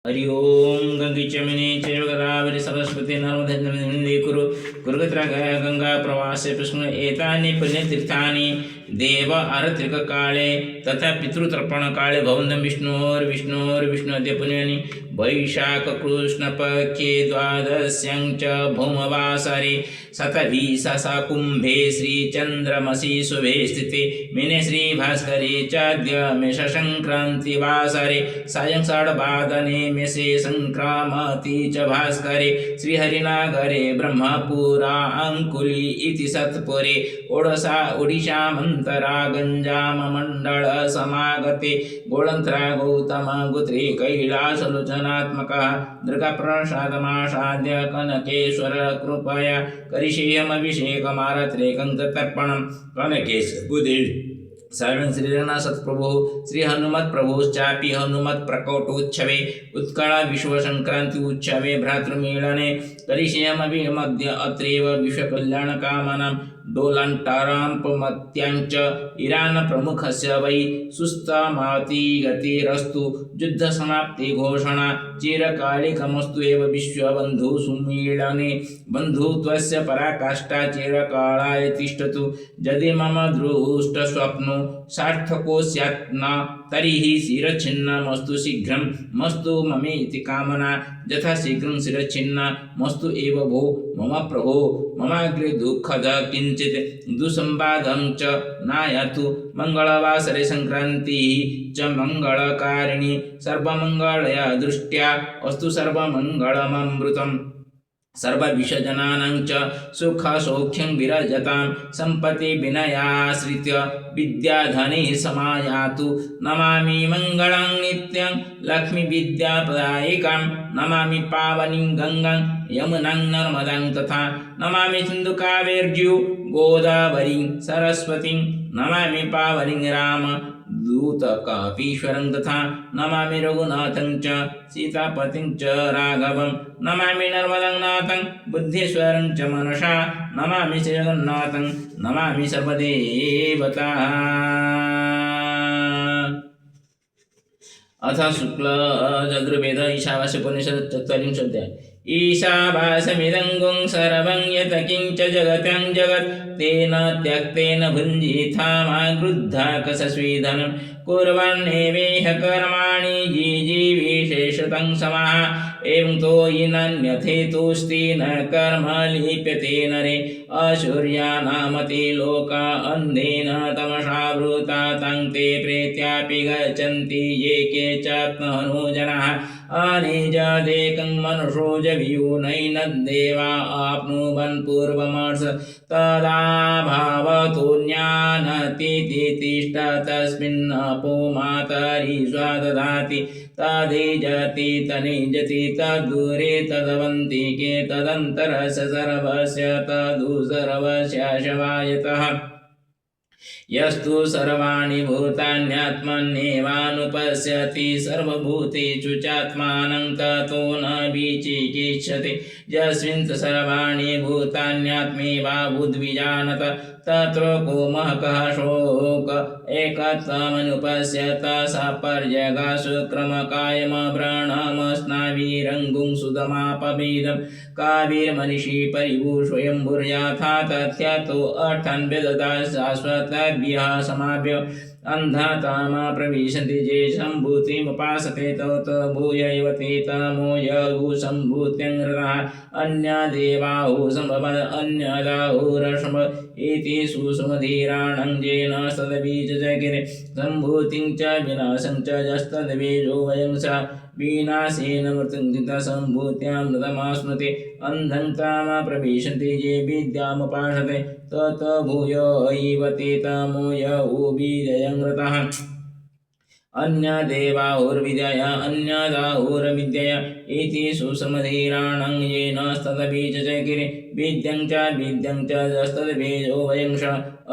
हरि ओम गंगेचमिनी चैव गोदावरी सरस्वती नर्मदे कुरु गंगा प्रवासे प्रश्न एतानि पुण्यतीर्थानि देव आरत्रिककाले तथा पितृतर्पणकाले भवन्तं विष्णोर्विष्णोर्विष्णोद्य पुण्यानि वैशाखकृष्णपक्षे द्वादश्यां च भौमवासरे शतभिससा कुम्भे श्रीचन्द्रमसि शुभे स्थिते मीने श्रीभास्करे चाद्य मेषसंक्रान्तिवासरे सायं षड्वादने मेषे संक्रामति च भास्करे श्रीहरिनागरे ब्रह्मपुरा अंकुली इति सत्पुरे ओडिशामन्तरा गञ्जाममण्डल समागते गोळन्त्रा गौतम गुत्रे कैलासलोचनात्मकः दृगप्रसादमासाद्य कनकेश्वर कृपया करिष्येऽभिषेकमारत्रेकं तर्पणं कनकेश्वरे सर्वं श्रीरङ्गनाथ सत्प्रभुः श्री हनुमत् प्रभुश्चापि हनुमत् प्रकटोत्सवे उत्कल विश्व संक्रांति उत्सवे भ्रातृमेलने करिष्यामि मध्य अत्रैव विश्वकल्याणकामनां डोलान्टाराम्पमत्यांच ईरान प्रमुखस्य वै सुस्तमाति गतिरस्तु युद्धसमाप्ति घोषणा चिरकालिकमस्तु एव विश्वबन्धु सुमीलने बन्धुत्वस्य पराकाष्ठा चिरकालाय तिष्ठतु यदि मम दृष्टस्वप्नो सार्थको स्यात् न तर्हि शिरच्छिन्नमस्तु शीघ्रं मस्तु ममेति कामना यथा शीघ्रं शिरच्छिन्नमस्तु एव भो मम प्रभो ममाग्रे दुःखद किञ्चित् दुःसंवादं च नायातु मंगलवासरे संक्रान्तिः च मंगलकारिणी सर्वमंगलया दृष्ट्या अस्तु सर्वमंगलममृतम् सर्वविषजनानां च सुखसौख्यं विरजतां सम्पत्ति विनयाश्रित्य विद्याधने समायातु नमामि मङ्गलं नित्यं लक्ष्मीविद्याप्रदायिकां नमामि पावनीं गङ्गां यमुनां नर्मदां तथा नमामि सिन्धुकावेर्जुं गोदावरीं सरस्वतीं नमामि पावनीं राम दूतकापीश्वरं तथा नमामि रघुनाथं च सीतापतिं च राघवं नमामि नर्मदं नाथं बुद्धेश्वरं च मनसा नमामि श्रीजगन्नाथं नमामि सर्वदेवता। अथ शुक्ल यजुर्वेद ईशावास्योपनिषत् चत्वारिंशोऽध्यायः ईशावास्यमिदं गुं सर्वं यत् किञ्च जगत्यं जगत् तेन त्यक्तेन भुञ्जीथा मा क्रुद्धा कसस्वीधनं कुर्वन्नेवेह कर्माणि जीविशेषतं समाः एवं तो नान्यथेतोऽस्ति न कर्म लिप्यते नरे असूर्यानामते लोका अन्धेन तमसावृता तं ते प्रेत्यापि गच्छन्ति ये केचात्मनो जनाः अनिजदेकं मनुषो जवियुनैनद्देवा आप्नुवन् पूर्वमर्ष तदा भावतोऽन्यानतीति तिष्ठ तस्मिन्नपो मातरि स्वदधाति तदेजति तनिजति तद्दूरे तदवन्तिके तदन्तरस्य सर्वस्य तदु सर्वस्य शवायतः यस्तु सर्वाणि भूतान्यात्मन्येवानुपश्यति सर्वभूतेषु चात्मानं ततो न विचिकित्सते यस्मिन् सर्वाणि भूतान्यात्मेवाभूद्विजानत तत्र को महकः शोक एकत्वमनुपश्यत सपर्यगासु क्रमकायमव्रणमस्नाभिरङ्गुं सुदमापभेदं काविर्मनिषि परिभू स्वयंभुर्याथा तथ्यतो अर्थान् वेदता शाश्वतभ्यः समाभ्य अन्धतामा प्रविशन्ति ये सम्भूतिमुपासते तत भूय एव ते तमोयौ सम्भूत्यङ्गृतः अन्यदेवाहु सम्भव अन्यदाहुरसम्भ इति सुसुमधीराणं येन सदबीजजगिरे सम्भूतिं च विनाशं च यस्तद्बीजो वयं स विनाशेन मृत्युं सम्भूत्यामृतमाश्नुते अन्धं तामा प्रविशन्ति ये विद्यामुपासते तत भूय एव ते तमोयौ बीजयङ्गृतः अन्यदेवाहुर्विद्यया अन्यदाहुरविद्यया इति सुसमधीराणं येन तदबीजजगिरे विद्यं च यस्तद्बीजो वयं स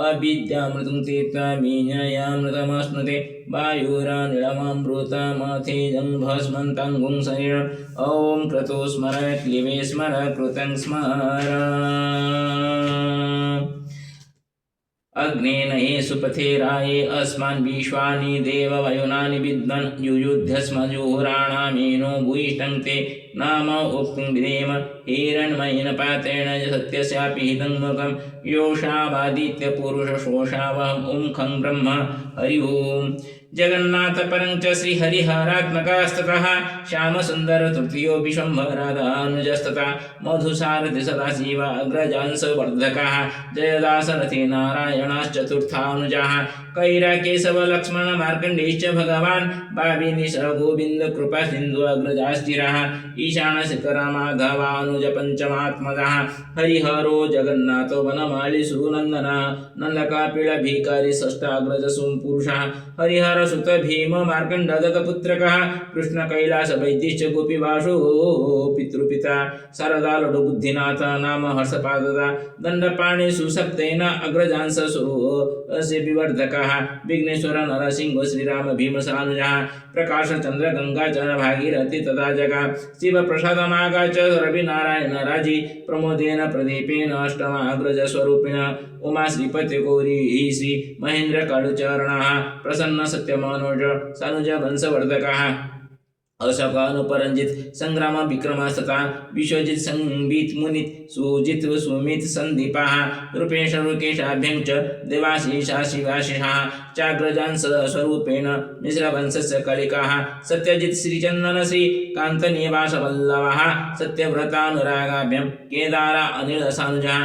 अविद्यामृतं ते तमीनयामृतमश्नुते वायुरानिलममृतमथेजं भस्मन्तं गुं शरीरम् ॐ क्रतो स्मर क्लिवे स्मर कृतं स्मर अग्नेनये सुपथे राये अस्मान् विश्वानि देववयुनानि विद्वन् युयुध्य स्म जुहुराणामेनो भूयिष्ठं ते नाम उक्तिं विधेम हिरण्मयेन पात्रेण सत्यस्यापि हितं मुखं योषावादित्य पुरुषशोषावहम् ॐ खं ब्रह्म हरि ओम् जगन्नाथ परं च श्रीहरिहरात्मकास्ततः श्यामसुन्दर तृतीयो विश्वम्भराधानुजस्तथा मधुसारथि सदाशिव अग्रजांसवर्धकः जयदासरथि नारायणाश्चतुर्थानुजाः कैराकेशव लक्ष्मण मार्कण्डेयश्च भगवान् भाविनी स गोविन्द कृपा सिन्धु अग्रजाश्चिरः ईशानशिखरमाधवानुज पञ्चमात्मजः हरिहरो जगन्नाथो वनमाली सुनन्दनः नन्दकापिल भीकरि षष्ठाग्रज सोमपुरुषः हरिहर सुत भीम मार्कण्ड दत्तपुत्रकः कृष्ण कैलास वैद्यश्च गोपीवासु पितृपिता शारदा लड्डु बुद्धिनाथ नाम हर्षपाददा दण्डपाणि सुसक्तेन अग्रजांस स्वरूपस्य विवर्धकः विघ्नेश्वर नरसिंह श्रीराम भीमसानुजः प्रकाश चंद्र गंगाचर भागीरथी तथा जगा शिव प्रसादमागाच रविनारायण राजी प्रमोदेन प्रदीपेन अष्टमाग्रज स्वरूपिण उमा श्रीपति गौरी श्री महेंद्र कालुचरणः प्रसन्न सत्यमनोज सानुज वंशवर्धकः अशोकानुपरंजित संग्राम विक्रमास्तथा विश्वजित संबित मुनित सुजित सुमित संदीपाः रूपेश रुकेशाभ्यं च देवाशीषा शिवाशिषाः चाग्रजांस स्वरूपेण मिश्रवंशस्य कलिकाः सत्यजित श्रीचन्दन श्रीकान्तनिवास वल्लभः सत्यव्रतानुरागाभ्यं केदार अनिल सानुजः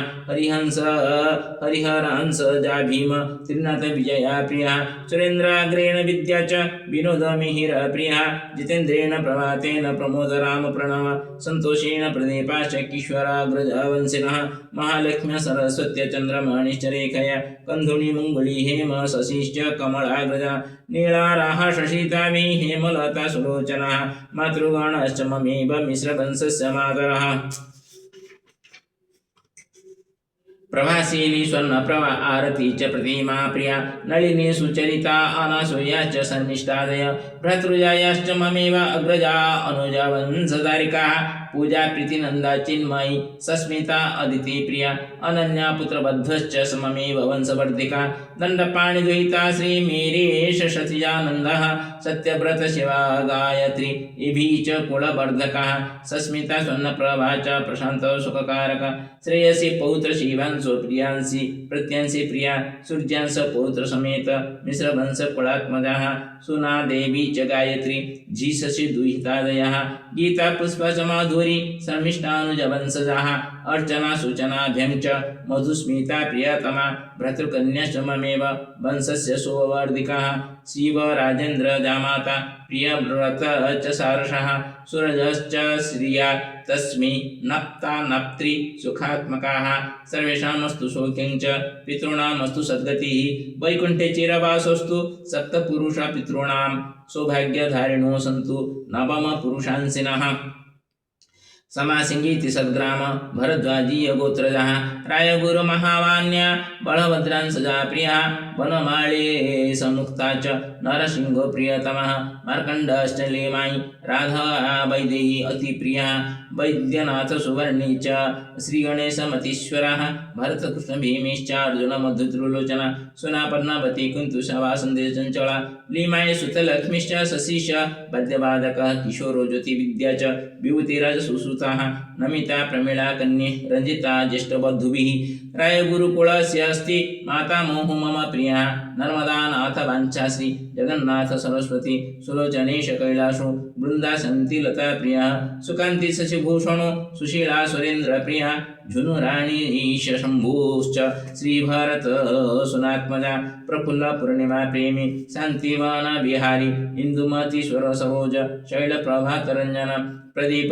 हरिहरहंस जा भीम त्रिनाथ विजया प्रियः सुरेन्द्राग्रेण विद्या च विनोद मिहिर प्रियः जितेन्द्रेण प्रभातेन प्रमोद राम प्रणव संतोषेण प्रदीपाश्च किश्वराग्रजवंशिनः महालक्ष्म्य सरस्वत्य चन्द्रमणिश्च रेखया कन्धुनी मंगली हेम शशिश्च कमलाग्रजा नीलाराः शशिताभि हेमलता सुलोचनाः मातृगणश्च ममेव मिश्रवंशस्य मातरः प्रभासिनी स्वर्णप्रभा आरती च प्रतिमा प्रिया नलिनी सुचरिता अनासूयाश्च सन्निष्ठादय भ्रातृजायाश्च ममेव अग्रजा अनुजा वंशधारिकाः पूजा प्रीतिनंदा चिन्मयी सस्मिता अदिति प्रिया अनन्या पुत्रबद्धश्च सममेव वंशवर्धिका दंडपाणिदुहिता श्री मेरेश सतिजानन्दः सत्यव्रत शिवा गायत्री इभि च कुलवर्धकः सस्मिता स्वर्णप्रभा च प्रशांत सुखकारक श्रेयसी पौत्र शिवांसो प्रियांसी प्रत्यांसी प्रिया सूर्यांश पौत्र समेत मिश्रवंश कुलात्मजः सुना देवी च गायत्री जीशसि दुहितादयः गीता पुष्प समाधुरी शर्मिष्ठानुजवंशजाः अर्चना सूचनाभ्यं च मधुस्मिता प्रियतमा भ्रातृकन्याश्च ममेव वंशस्य शुभवर्धिकाः शिव राजेन्द्र जामाता प्रियव्रत च सारसः सूरजश्च श्रिया तस्मै नप्ता नप्त्री सुखात्मकाः सर्वेषामस्तु सौख्यं च पितॄणामस्तु सद्गतिः वैकुण्ठे चिरवासोऽस्तु सप्तपुरुषा पितॄणां सौभाग्यधारिणो सन्तु नवमपुरुषांसिनः समासिंगीति सद्ग्राम भरद्वाजीय गोत्रजः रायगुरु महावान्या बलभद्रांसजा प्रिया वनमाळे समुक्ता च नरसिंहो प्रियतमः मार्कण्डश्च लीमायी राधा वैदेही अतिप्रिया वैद्यनाथ सुवर्णी च श्रीगणेशमतीश्वरः भरतकृष्ण भीमेश्च अर्जुन मधुत्रुलोचना सुना पद्मावती कुन्तुषा सन्देश चञ्चला लीमाय सुतलक्ष्मीश्च शशिश्च पद्यवादकः किशोरो ज्योतिविद्या च विभूतिराज सुसुताः नमिता प्रमीळा कन्ये रञ्जिता ज्येष्ठबन्धुभिः रायगुरुकुलस्य अस्ति माता मोहु मम प्रिया नर्मदानाथ वाञ्छा श्री जगन्नाथ सरस्वती सुलोचनेश कैलासो वृन्दा सन्ति लता प्रिया सुकान्ति शशिभूषणो सुशीला सुरेन्द्र प्रिया झुनुराणी ईश शम्भुश्च श्रीभरत सुनात्मजा प्रफुल्ल पूर्णिमा प्रेमी शान्तिवाना विहारी इंदुमतीश्वर सरोज शैलप्रभातरञ्जन प्रदीप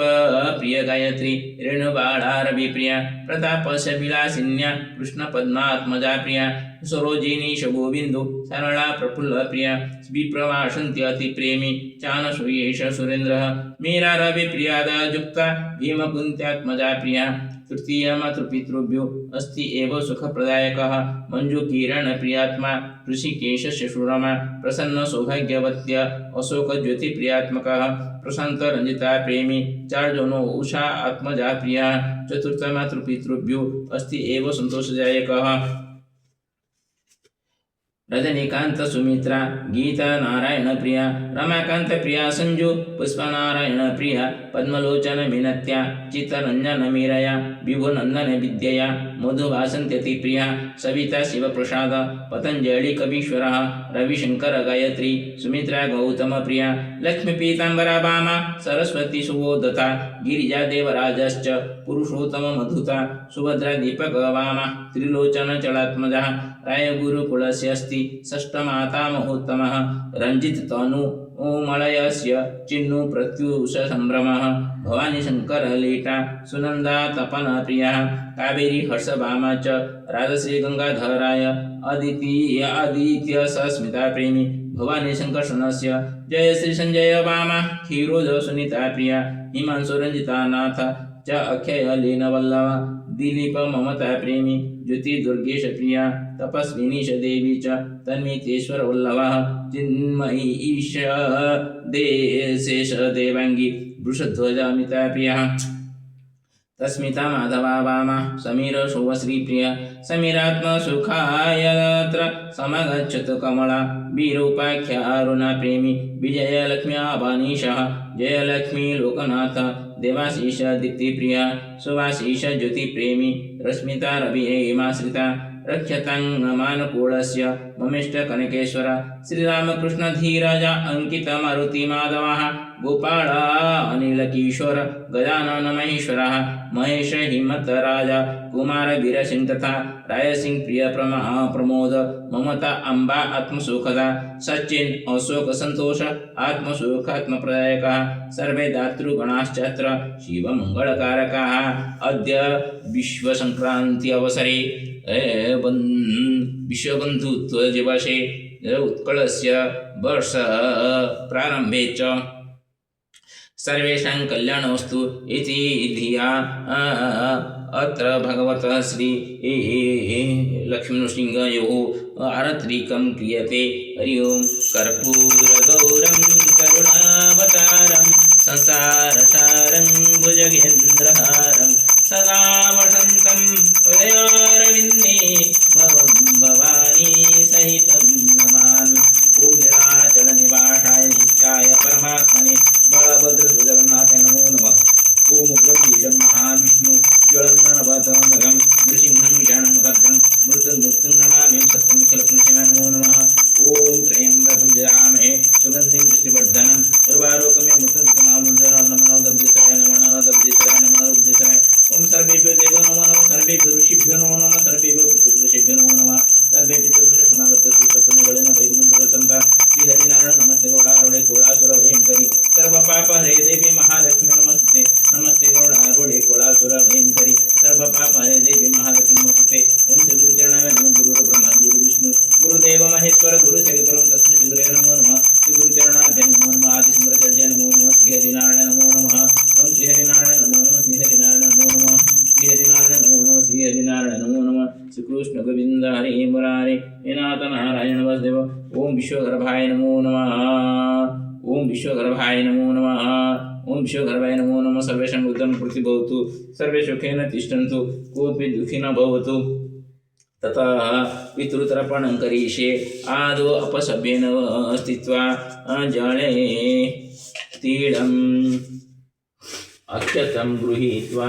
प्रिय गायत्री रेणुबाला रविप्रिया प्रतापस्य विलासिन्या कृष्ण पद्मात्मजा प्रिया सरोजिनी शगोबिंदु सरला प्रफुल्ल प्रिया विप्रवासन्ति अति प्रेमी चानसूयेश सुरेन्द्र मीरा रवि प्रियादा युक्ता भीमकुन्त्यात्मजा प्रिया तृतीय मातृपितृभ्यो अस्ति एव सुखप्रदायकः मंजुकिरण प्रियात्मा ऋषिकेश शिशुरमा प्रसन्न सौभाग्यवत्य अशोक ज्योति प्रियात्मकः प्रशांत रंजिता प्रेमी चार्जनो उषा आत्मजा प्रिया चतुर्थ मातृपितृभ्यो अस्ति एव संतोषदायकः रजनीकांत सुमित्रा गीता नारायण प्रिया रमाकांत प्रिया संजू पुष्प नारायण प्रिया पद्मलोचन मिनत्या चित्तरंजन मीरया विभुनंदन विद्यया मधुवासंत्यति प्रिया सविता शिवप्रसाद पतंजलि कवीश्वरः रविशंकर गायत्री सुमित्रा गौतम प्रिया लक्ष्मी पीतांबरा बामा सरस्वती सुबोधता गिरिजा देवराजश्च पुरुषोत्तम मधुता सुभद्रा दीपक वामा त्रिलोचन चलात्मजः राय गुरुकुलस्य अस्ति षष्ठमाता महोत्तमः रंजित तनु मलयस्य चिन्नु प्रत्युष संभ्रमः भवानी शंकर लीटा सुनंदा तपन प्रियः कावेरी हर्षभामा च राजश्री गंगाधराय आदित्य सस्मिता प्रेमी भवानी शंकर्षणस्य जय श्री संजय वामा क्षीरोज सुनीता प्रिया हिमांशु रंजिता नाथ च अक्षय लीनवल्लभ दिलीप ममता प्रेमी ज्योति दुर्गेश प्रिया तपस्विनी देवी च तन्मीतेश्वर वल्लभः चिन्मयी ईश देशेश देवांगी वृषध्वजामिता प्रियः तस्मिता माधवा वामा समीर शुभश्री प्रिया समीरात्म सुखायत्र समगच्छतु कमला विरूपाख्या अरुणा प्रेमी विजय लक्ष्मी आबानीशः जय लक्ष्मी लोकनाथ देवाशीष दीप्ति प्रिया सुवाशीष ज्योति प्रेमी रश्मिता रवि हेमाश्रिता रक्षतांगमानुकूलस्य ममेष्ट कनकेश्वर श्रीरामकृष्ण धीरज अंकित मारुति माधवः गोपाल अनिल किशोर गजानन महेश्वरः महेश हिमत राजा कुमार वीर सिंह तथा राय सिंह प्रिय प्रमोद ममता अंबा आत्मसुखदा सचिन अशोक संतोष आत्मसुखात्मप्रदायकः सर्वे दातृगणाश्चत्र शिवमङ्गलकारकाः अद्य विश्वसंक्रान्ति अवसरे विश्वबन्धुत्व दिवसे उत्कलस्य वर्ष प्रारम्भे च सर्वेषां कल्याणमस्तु इति धिया अत्र भगवतः श्री लक्ष्मीनृसिंहयोः आरत्रिकं क्रियते। हरि ओं कर्पूरगौरं करुणावतारं संसारसारं भुजगेन्द्रहारं सदा वसन्तं हृदयारविन्दे भवं भवानी सहितं नमामि। ओं निराचलनिवासाय नित्याय परमात्मने बलभद्रसुजगन्नाथाय नमो नमः। ओम उग्रवीरं महाविष्णु ज्वलन्ननवतमगं नृसिंहं विषाणं भद्रं मृत्युं नमामि सत्यमिखलपुरुषाय नमो नमः। ओम त्र्यंबकं जयामहे सुगन्धिं पुष्टिवर्धनं उर्वारुकमेव मृत्युंसमामृतं नमो दब्धेश्वराय नमो दब्धेश्वराय नमो दब्धेश्वराय। ओम सर्वेभ्यो देवो नमो नमः सर्वेभ्यो ऋषिभ्यो नमो नमः सर्वेभ्यो पितृपुरुषेभ्यो नमो नमः। सर्वे पितृपुरुष शरणागत सुसपने गलेन वैकुंठ प्रचंता श्री हरिनारायण नमस्ते गौडारोडे कोलासुर भयंकरी सर्व पाप हरे देवी महालक्ष्मी नमस्ते नमस्ते गौडारोडे कोलासुर भयंकरी सर्व पाप हरे देवी महालक्ष्मी नमस्ते। ओम श्री गुरुचरणाय नमो गुरु ब्रह्मा गुरु विष्णु गुरुदेव महेश्वर गुरु सरिपुरम तस्मै श्री गुरुवे नमो नमः। श्री गुरुचरणाभ्यां नमो नमः आदि शंकराचार्याय नमो नमः। श्री हरिनारायण नमो नमः। ओम श्री हरिनारायण नमो नमः। श्री हरिनारायण नमो नमः। श्री हरिनारायण नमो नमः। श्री हरिनारायण नमो नमः। श्री कृष्ण गोविंद हरे मुरारे हे नाथ नारायण वासुदेव। ओम विश्वगर्भाय नमो नमः। ओम विश्वगर्भाय नमो नमः। ओम विश्वगर्भाय नमो नमः। सर्वेषां बुद्धं प्रतिभवतु सर्वे सुखेन तिष्ठन्तु कोऽपि दुःखी न भवतु। ततः पितृतर्पणं करिष्ये आदौ अपसभ्येन स्थित्वा जले तीर्थम् अक्षतं गृहीत्वा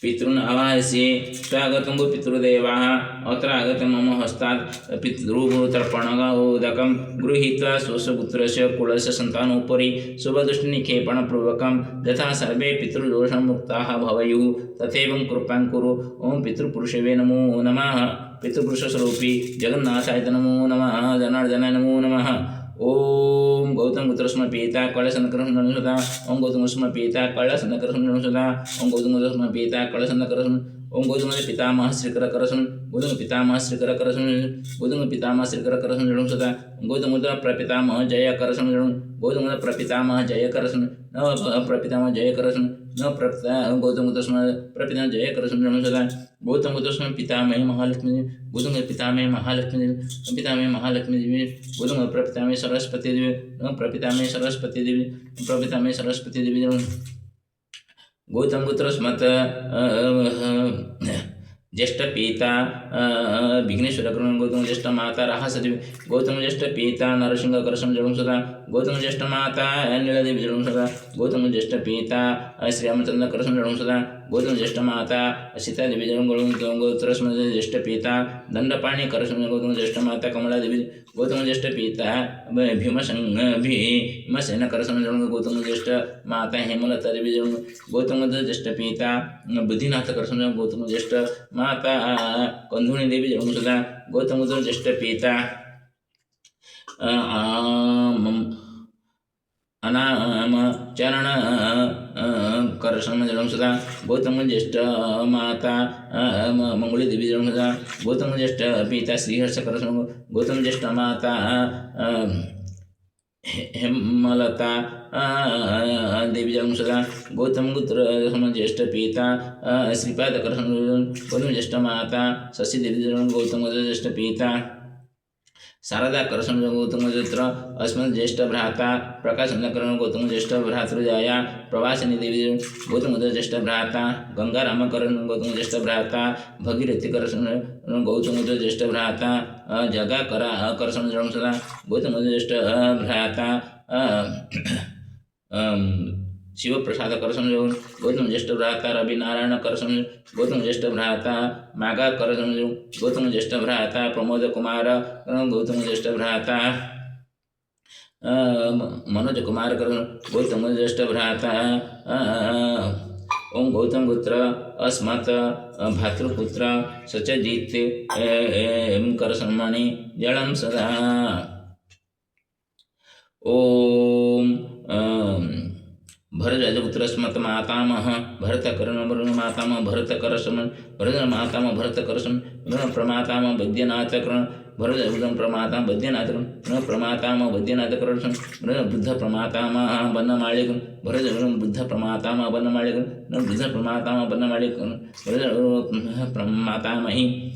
पितॄन् आवाहये। स्वागतं पितृदेवाः अत्र आगतं मम हस्तात् पितृतर्पणोदकं गृहीत्वा स्वस्य कुलस्य सन्तानोपरि शुभदृष्टिनिक्षेपणपूर्वकं यथा सर्वे पितृदोषमुक्ताः भवेयुः तथैव कृपां कुरु। ओं पितृपुरुषवे नमो नमः। पितृपुरुषस्वरूपी जगन्नाथाय नमो नमः। जनार्दनाय नमो नमः। ओम गौतम गोत्रस्म पीता कलशनकरस्म सुधा। ओम गौतम गोत्रस्म पीता कलशनकरस्म सुधा। ओम गौतम गोत्रस्म पीता कलशनकरस्म। ओम गौतम पितामह श्रीकर करस्म गौतम पितामह श्रीकर करस्म गौतम पितामह श्रीकर करस्म जणु सुधा। गौतम गोत्र प्रपितामह जय करस्म जणु गौतम गोत्र प्रपितामह जय करस्म न प्रपितामह जय करस्म न गौतम गोत्रस्म प्रपितामह जय करस्म जणु सुधा। गौतम गोत्रस्म पितामह महालक्ष्मी गौतम पितामह महालक्ष्मी पितामह महालक्ष्मी देवी गौतम प्रपितामह सरस्वती देवी न प्रपितामह सरस्वती देवी प्रपितामह सरस्वती देवी गौतम गोत्रस्मत् ज्येष्ठ पिता विघ्नेश्वर करण गौतम ज्येष्ठ माता राहसदेवी गौतम ज्येष्ठ पिता नरसिंह करसम जळून सदा गौतम ज्येष्ठ माता नीलादेवी जळून सदा गौतम ज्येष्ठ पिता श्रीरामचंद्र करसम जळून सदा गौतम ज्येष्ठ माता सीतादेवी जळून गळून गोत्रस्मध्ये ज्येष्ठ पिता दंडपाणी करसम गौतम ज्येष्ठ माता कमलादेवी गौतम ज्येष्ठ पिता भीमसेन करसम जळून गौतम ज्येष्ठ माता हेमलता देवी जळून गौतम ज्येष्ठ पिता बुद्धिनाथ करसम गौतम ज्येष्ठ माता कंधुणी देवी जळून सुद्धा गौतम ज्येष्ठ पिता अनाम चरण करसम जळून सुद्धा गौतम ज्येष्ठ माता मंगळी देवी जळून सुद्धा गौतम ज्येष्ठ पिता श्रीहर्ष करसम गौतम ज्येष्ठ माता हेमलता देवी जळून सदा गौतम गुत्र ज्येष्ठ पिता श्रीपाद करसम गौतम ज्येष्ठ माता शशी देवी जळून गौतम ज्येष्ठ पिता शारदा करसम गौतम ज्येष्ठ अस्मत् ज्येष्ठ भ्राता प्रकाश करण गौतम ज्येष्ठ भ्रातृजाया प्रवासिनी देवी गौतम ज्येष्ठ भ्राता गंगाराम करण गौतम ज्येष्ठ भ्राता भगीरथी करसम गौतम ज्येष्ठ भ्राता जगा करा करसम जळून सदा गौतम ज्येष्ठ भ्राता शिवप्रसाद करसम गौतम ज्येष्ठ भ्राता रवि नारायण करसम गौतम ज्येष्ठ भ्राता मागा करसम गौतम ज्येष्ठ भ्राता प्रमोद कुमार गौतम ज्येष्ठ भ्राता मनोज कुमार करसम गौतम ज्येष्ठ भ्राता ओम गौतम पुत्र अस्मत् भातृपुत्र सचजित करसमणि जलम सदा ओम भरतपुत्र स्मत मातामह भरतकर्ण मातामह भरतकरसम भरत मातामह भरतकरसम प्रमातामह वैद्यनाथकर्ण भरत प्रमाता वैद्यनाथकर्ण प्रमातामह वैद्यनाथकरण बुद्ध प्रमातामह बनमाळिकन भरत बुद्ध प्रमातामह बनमाळिकन बुद्ध प्रमातामह बनमाळिकन भरत प्रमातामही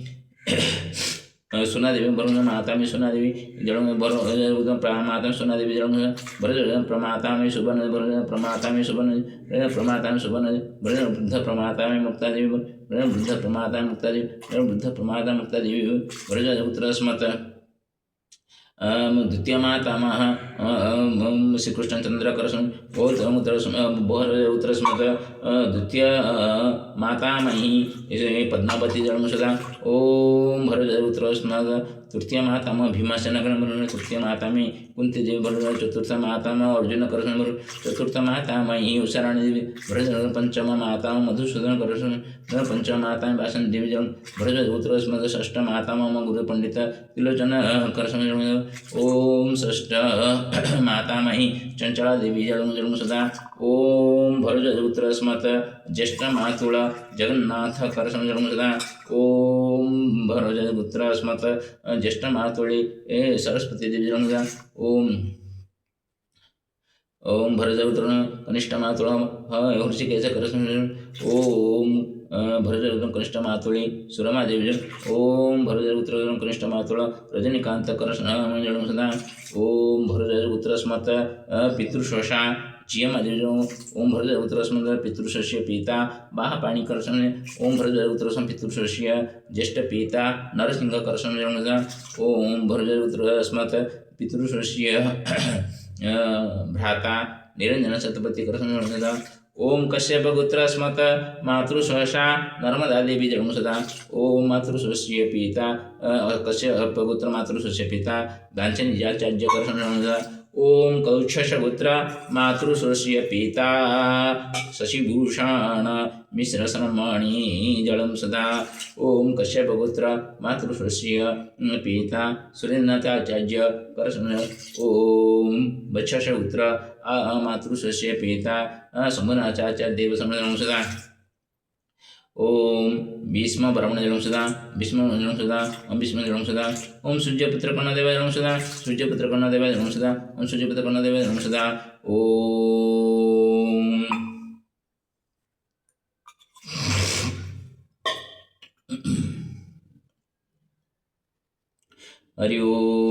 सुनादेवी भरून माता में सुनादेवी जड़ भर प्रमाता सुनादेवी जड़ भर प्रमाता में सुबन भर प्रमाता में सुबन प्रमाता में सुबन भर बुद्ध प्रमाता में मुक्ता देवी भर बुद्ध प्रमाता मुक्ता देवी बुद्ध प्रमाता मुक्ता देवी भर पुत्र स्मत द्वितीय मातामह श्री कृष्णचंद्र करसम गौतम उत्तर स्मृत द्वितीय मातामही पद्मावती जन्म सदा ओम भरत उत्तर स्मृत तृतीय मातामह भीमासेन गण तृतीय मातामही कुंती देवी भर चतुर्थ मातामह अर्जुन करसम चतुर्थ मातामही उषाराणी देवी भरत पंचम मातामह मधुसूदन करसम पंचम माता भाषण देवी जन्म भरत उत्तर स्मृत षष्ठ मातामह गुरु पंडित तिलोचन करसम ओम षष्ठ मातामही चंचला देवी जन्म सदा ओम भरत स्मत ज्येष्ठ मातुळ जगन्नाथ करसम जन्म सदा ओम भरत स्मत ज्येष्ठ मातुळी सरस्वती देवी जन्म सदा ओम भरत कनिष्ठ मातुळ हृषिकेश करसम ओम भरत कनिष्ठ मातुळी सुरमा देवी ओम भरत कनिष्ठ मातुळ रजनीकांत करसम जन्म सदा ओम भरत स्मत पितृशोषा जियमा देवी ओम भरत स्मत पितृशस्य पिता बाहपाणी करसम ओम भरत पितृशस्य ज्येष्ठ पिता नरसिंह करसम जन्म सदा ओम भरत स्मत पितृशस्य भ्राता निरंजन सतपति करसम जन्म सदा ओम कश्यप पुत्र स्मत मातृस्वशा नर्मदा देवी जन्म सदा ओम मातृस्वस्य पिता कश्यप पुत्र मातृस्वस्य पिता गांचन निजाचार्य करसम जन्म सदा ओम कौशपुत्र मातृस्वस्य पिता शशिभूषण मिश्रसनमणि जलम सदा ओम कश्यपपुत्र मातृस्वस्य पिता सुरेन्द्रनाथाचार्य करसम ओम वत्सपुत्र मातृस्वस्य पिता शंभुनाथाचार्य देव जन्म सदा ओम भीष्म ब्राह्मण जन्म सदा भीष्म जन्म सदा ओम भीष्म जन्म सदा ओम सूर्यपुत्र कर्णदेव जन्म सदा सूर्यपुत्र कर्णदेव जन्म सदा ओम सूर्यपुत्र कर्णदेव जन्म सदा ओम हरि ओम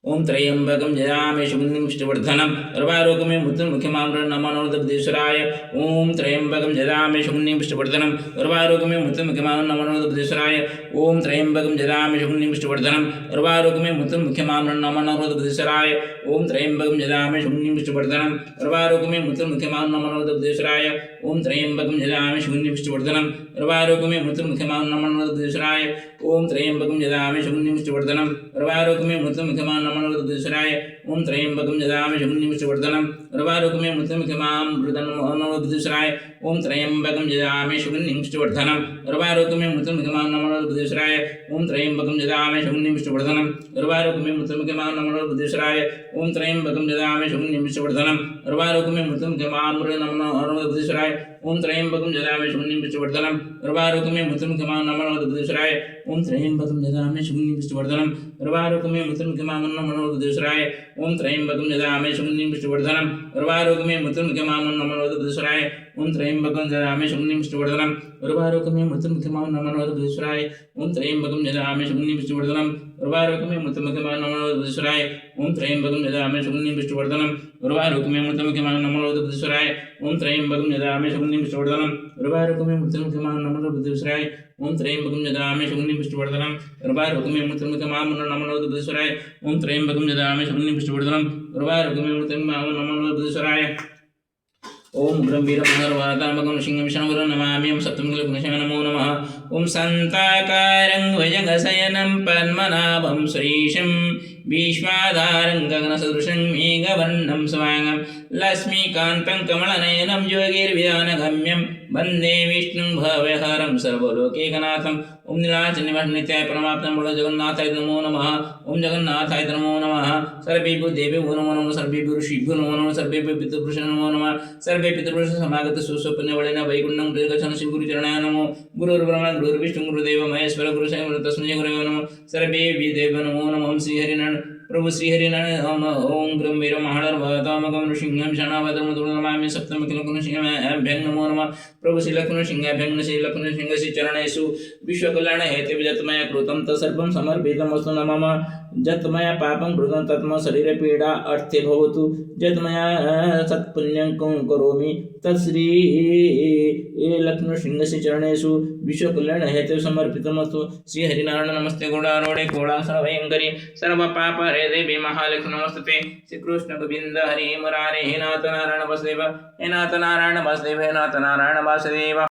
ओम त्र्यंबकं यजामहे सुगन्धिं पुष्टिवर्धनम् उर्वारुकमिव मृत्युमुखमामृतं नमोऽनन्तबुद्धेश्वराय। ओम त्र्यंबकं यजामहे सुगन्धिं पुष्टिवर्धनम् उर्वारुकमिव मृत्युमुखमामृतं नमोऽनन्तबुद्धेश्वराय। ओम त्र्यंबकं यजामहे सुगन्धिं पुष्टिवर्धनम् उर्वारुकमिव मृत्युमुखमामृतं नमोऽनन्तबुद्धेश्वराय। ओम त्र्यंबकं यजामहे सुगन्धिं पुष्टिवर्धनम् उर्वारुकमिव मृत्युमुखमामृतं नमोऽनन्तबुद्धेश्वराय। ओम त्र्यंबकं यजामहे सुगन्धिं पुष्टिवर्धनम् उर्वारुकमिव मृत्युमुखमामृतं नमोऽनन्तबुद्धेश्वराय। ओम त्र्यंबकं यजामहे सुगन्धिं पुष्टिवर्धनम् उर्वारुकमिव मृत्युमुखमामृतं नमोऽनन्तबुद्धेश्वराय। ओम त्र्यंबकं यजामहे सुगन्धिं पुष्टिवर्धनम् उर्वारुकमिव मृत्युमुखमामृतं नमोऽनन्तबुद्धेश्वराय। ओम त्र्यंबकं यजामहे सुगन्धिं पुष्टिवर्धनम् उर्वारुकमिव मृत्युमुखमामृतं नमोऽनन्तबुद्धेश्वराय। ओम त्र्यंबकं यजामहे सुगन्धिं पुष्टिवर्धनम् उर्वारुकमिव मृत्युमुखमामृतं नमोऽनन्तबुद्धेश्वराय। ओम त्र्यंबकं यजामहे सुगन्धिं पुष्टिवर्धनम् उर्वारुकमिव मृत्युमुखमामृतं नमोऽनन्तबुद्धेश्वराय। ओम त्र्यंबकं यजामहे सुगन्धिं पुष्टिवर्धनम् उर्वारुकमिव मृत्युमुखमामृतं नमोऽनन्तबुद्धेश्वराय। ओम त्र्यंबकं यजामहे सुगन्धिं पुष्टिवर्धनम् उर्वारुकमिव मृत्युमुखमामृतं नमोऽनन्तबुद्धेश्वराय। ओम त्र्यंबकं यजामहे सुगन्धिं पुष्टिवर्धनम् उर्वारुकमिव मृत्युमुखमामृतं नमोऽनन्तबुद्धेश्वराय। ओम त्र्यंबकं यजामहे सुगन्धिं पुष्टिवर्धनम् उर्वारुकमिव मृत्युमुखमामृतं नमोऽनन्तबुद्धेश्वराय। ओम त्र्यंबकं यजामहे सुगन्धिं पुष्टिवर्धनम् उर्वारुकमिव मृत्युमुखमामृतं नमोऽनन्तबुद्धेश्वराय। ओम त्र्यंबकं यजामहे सुगन्धिं पुष्टिवर्धनम् उर्वारुकमिव मृत्युमुखमामृतं नमोऽनन्तबुद्धेश्वराय। ओम त्र्यंबकं यजामहे सुगन्धिं पुष्टिवर्धनम् उर्वारुकमिव मृत्युमुखमामृतं नमोऽनन्तबुद्धेश्वराय। ओम त्र्यंबकं यजामहे सुगन्धिं पुष्टिवर्धनम् उर्वारुकमिव मृत्युमुखमामृतं नमोऽनन्तबुद्धेश्वराय। ओम त्र्यंबकं यजामहे सुगन्धिं पुष्टिवर्धनम् उर्वारुकमिव मृत्युमुखमामृतं नमोऽनन्तबुद्धेश्वराय। ओम ग्रं वीरमहर्वातामकं सिंहं विष्णुं नमामि। ओम सप्तमकलगुणेशाय नमो नमः। ओम शान्ताकारं भुजगशयनं पद्मनाभं सुरेशं विश्वाधारं गगनसदृशं मेघवर्णं शुभांगं लक्ष्मीकान्तं कमलनयनं योगिर्ध्यानगम्यं वन्दे विष्णुं भवहरं सर्वलोकैकनाथम्। ओम नीलाचलनिवास नित्याय परमात्मने बोलो जगन्नाथाय नमो नमः। ओम जगन्नाथाय नमो नमः। सर्वेभ्यो देवेभ्यो नमो नमः। सर्वेभ्यो ऋषिभ्यो नमो नमः। सर्वेभ्यो पितृपुरुषाय नमो नमः। सर्वे पितृपुरुष समागत सुस्वप्नवलेन वैकुण्ठं प्रगच्छन् श्री गुरुचरणाय नमो। गुरुर्ब्रह्मा गुरुर्विष्णु गुरुदेवो महेश्वर गुरुसाक्षात् तस्मै गुरवे नमः। सर्वे देवेभ्यो नमो नमः। ओम श्रीहरिनारायण प्रभु श्रीहरिनारायण ओम ग्रं वीरमहर्वातामकं सिंहं शनावतमुदं नमामि। सप्तमकलगुणेशाभ्यं नमो नमः। प्रभु श्रीलक्ष्मणसिंहाभ्यं श्रीलक्ष्मणसिंहस्य चरणेषु विश्वकल्याण हेतु यत् मया कृतं तत्सर्वं समर्पितमस्तु नमः। यत् मया पापं कृतं तत् मम शरीरपीडा अर्थे भवतु। यत् मया सत्पुण्यं करोमि तत्श्री लक्ष्मणसिंहस्य चरणेषु विश्वकल्याण हेतु समर्पितमस्तु। श्री हरिनारायण नमस्ते गौडारूढे गौडासुरभयङ्करी सर्वपापहरे देवी महालक्ष्मी नमस्ते। श्री कृष्ण गोविंद हरि मुरारे हे नाथ नारायण वासुदेव हे नाथ नारायण वासुदेव हे नाथ नारायण वासुदेव।